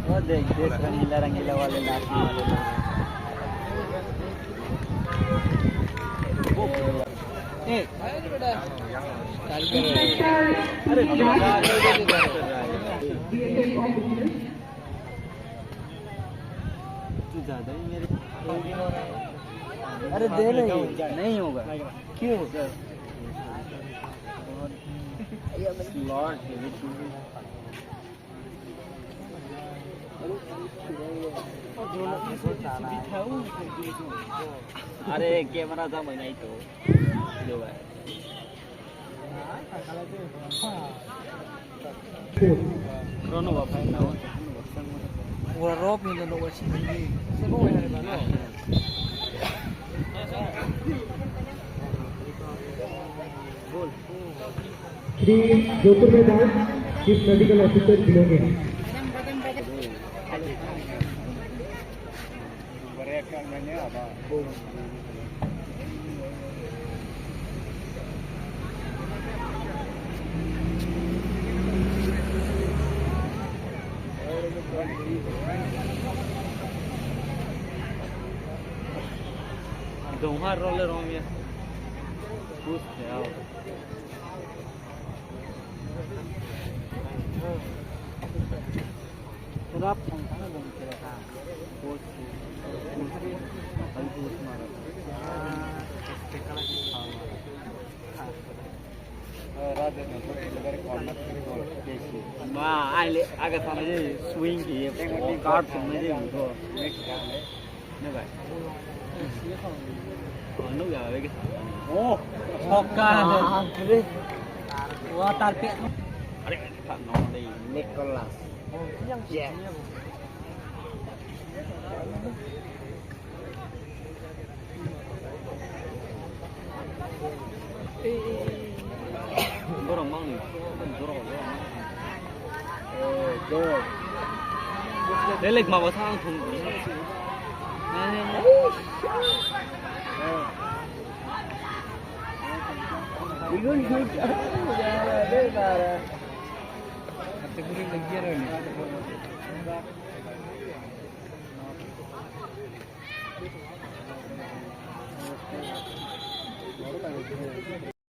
वो देख देख रंगीला रंगीला वाले नाचने वाले लोग अरे तू ज्यादा ही मेरे अरे दे नहीं होगा क्यों सर स्लॉट अरे कैमरा था मैं नहीं तो जो है Rono ba fa na wa ora rob ni no wa shi ni se ko ya ba no बोल Shri Jyotirmay chief medical officer जिलोगे Dongar roller om ya. Bus ya. Rap ang sana dong kira ka. Bus. Bus mara. Tekala ki khama. Radhe ने तो लगे corner पे बोल कैसे मां आले आगे समझे स्विंग की कार्ड समझे तो नेक्स्ट काम है ने भाई nó gờ vậy kìa. Ô, Hoka kìa. Water pet. Ada tak no đi Nicholas. Yeah. Dorong mang ni. Dorong. Good. Delik mà vào sang thùng. Igun good. Đây là category lagi rồi.